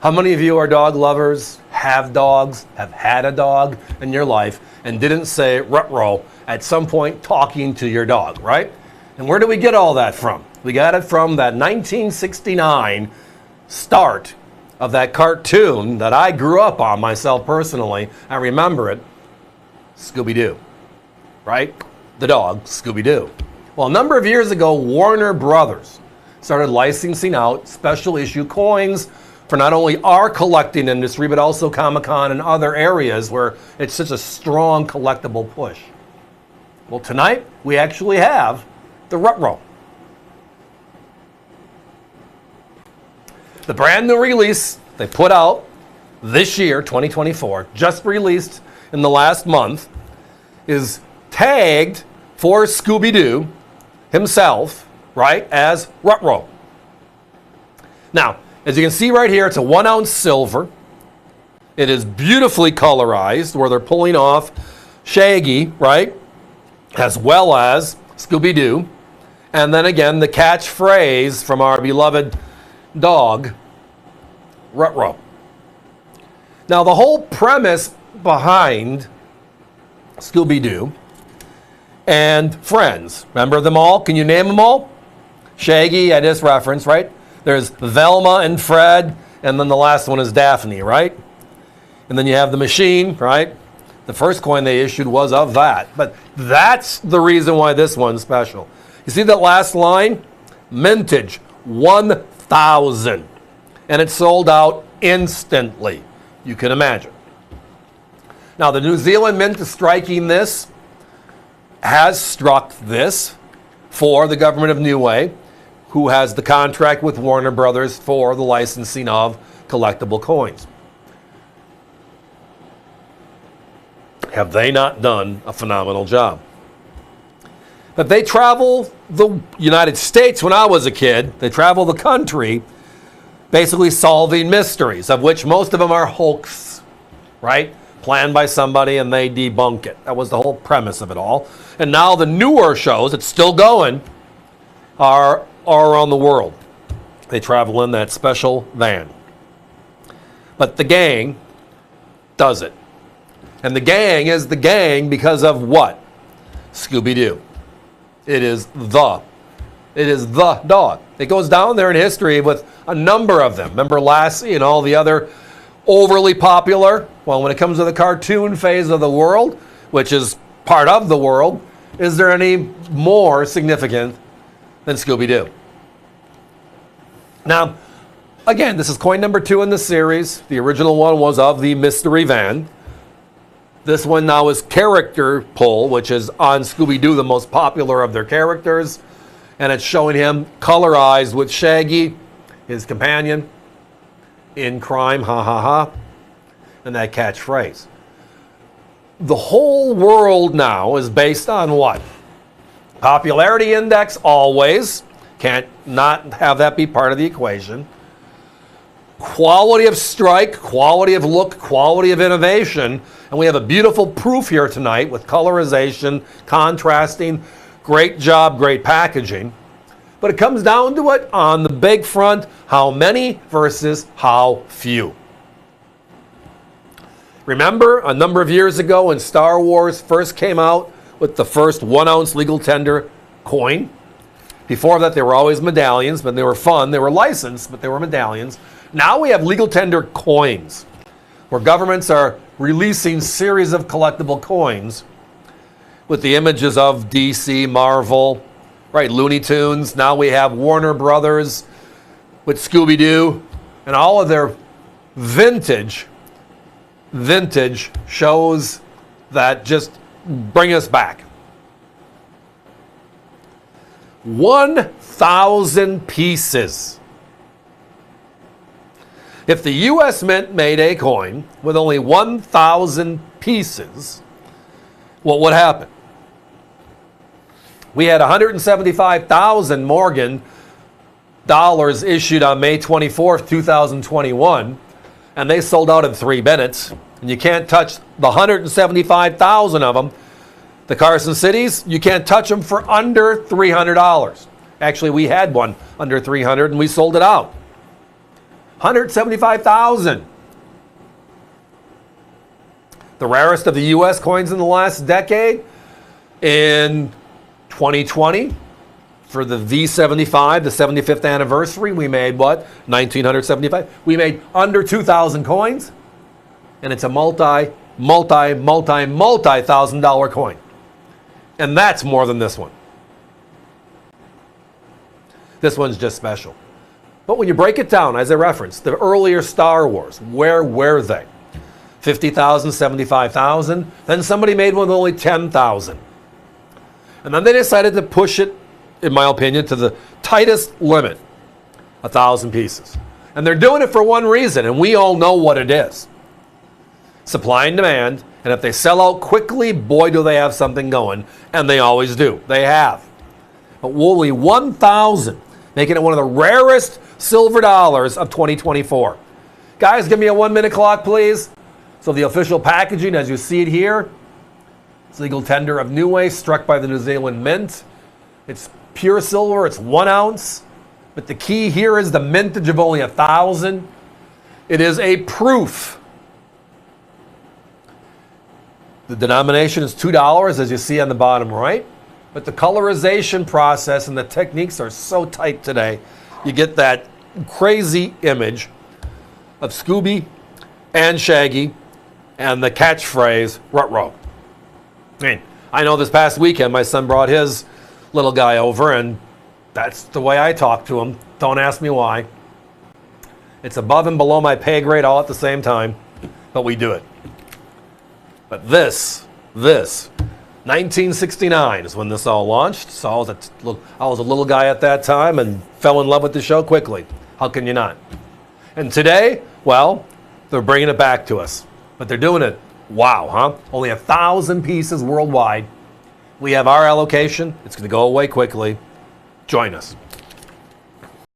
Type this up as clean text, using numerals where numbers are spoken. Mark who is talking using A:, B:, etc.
A: How many of you are dog lovers, have dogs, have had a dog in your life, and didn't say ruh-roh at some point talking to your dog, right? And where do we get all that from? We got it from that 1969 start of that cartoon that I grew up on myself personally. I remember it, Scooby-Doo, right? The dog, Scooby-Doo. Well, a number of years ago, Warner Brothers started licensing out special issue coins for not only our collecting industry, but also Comic-Con and other areas where it's such a strong collectible push. Well, tonight, we actually have the ruh-roh. The brand new release they put out this year, 2024, just released in the last month, is tagged for Scooby-Doo himself, right, as ruh-roh. Now, as you can see right here, it's a 1 ounce silver. It is beautifully colorized where they're pulling off Shaggy, right, as well as Scooby-Doo. And then again, the catchphrase from our beloved dog, ruh-roh. Now, the whole premise behind Scooby-Doo and Friends, remember them all? Can you name them all? Shaggy, I just referenced, right? There's Velma and Fred, and then the last one is Daphne, right? And then you have the machine, right? The first coin they issued was of that. But that's the reason why this one's special. You see that last line? Mintage, 1,000. And it sold out instantly. You can imagine. Now, the New Zealand Mint is striking this, has struck this for the government of Niue, who has the contract with Warner Brothers for the licensing of collectible coins. Have they not done a phenomenal job? But they travel the United States when I was a kid. They travel the country basically solving mysteries, of which most of them are hoax, right? Planned by somebody and they debunk it. That was the whole premise of it all. And now the newer shows, it's still going, are around the world. They travel in that special van. But the gang does it. And the gang is the gang because of what? Scooby-Doo. It is the dog. It goes down there in history with a number of them. Remember Lassie and all the other overly popular? Well, when it comes to the cartoon phase of the world, which is part of the world, is there any more significant than Scooby-Doo? Now, again, this is coin number 2 in the series. The original one was of the mystery van. This one now is character pull, which is on Scooby-Doo, the most popular of their characters. And it's showing him colorized with Shaggy, his companion, in crime, ha ha ha, and that catchphrase. The whole world now is based on what? Popularity index, always. Can't not have that be part of the equation. Quality of strike, quality of look, quality of innovation. And we have a beautiful proof here tonight with colorization, contrasting. Great job, great packaging. But it comes down to it on the big front, how many versus how few. Remember a number of years ago when Star Wars first came out with the first 1 ounce legal tender coin? Before that, they were always medallions, but they were fun. They were licensed, but they were medallions. Now we have legal tender coins, where governments are releasing series of collectible coins with the images of DC, Marvel, right, Looney Tunes. Now we have Warner Brothers with Scooby-Doo, and all of their vintage shows that just bring us back. 1,000 pieces. If the U.S. Mint made a coin with only 1,000 pieces, what would happen? We had 175,000 Morgan dollars issued on May 24th, 2021, and they sold out in 3 minutes. And you can't touch the 175,000 of them. The Carson Cities, you can't touch them for under $300. Actually, we had one under $300 and we sold it out. 175,000. The rarest of the U.S. coins in the last decade, in 2020, for the V75, the 75th anniversary, we made what? 1,975. We made under 2,000 coins, and it's a multi-thousand-dollar coin. And that's more than this one. This one's just special. But when you break it down, as I referenced, the earlier Star Wars, where were they? 50,000, 75,000. Then somebody made one with only 10,000. And then they decided to push it, in my opinion, to the tightest limit, 1,000 pieces. And they're doing it for one reason, and we all know what it is. Supply and demand, and if they sell out quickly, boy, do they have something going, and they always do. They have. But only 1,000, making it one of the rarest silver dollars of 2024. Guys, give me a 1-minute clock, please. So the official packaging, as you see it here, it's legal tender of Niue, struck by the New Zealand Mint. It's pure silver, it's 1 ounce. But the key here is the mintage of only 1,000. It is a proof. The denomination is $2, as you see on the bottom right. But the colorization process and the techniques are so tight today. You get that crazy image of Scooby and Shaggy and the catchphrase, ruh-roh. I mean, I know this past weekend my son brought his little guy over, and that's the way I talk to him. Don't ask me why. It's above and below my pay grade all at the same time, but we do it. But this, 1969 is when this all launched. So I was a little guy at that time and fell in love with the show quickly. How can you not? And today, well, they're bringing it back to us. But they're doing it, wow, huh? Only 1,000 pieces worldwide. We have our allocation. It's going to go away quickly. Join us.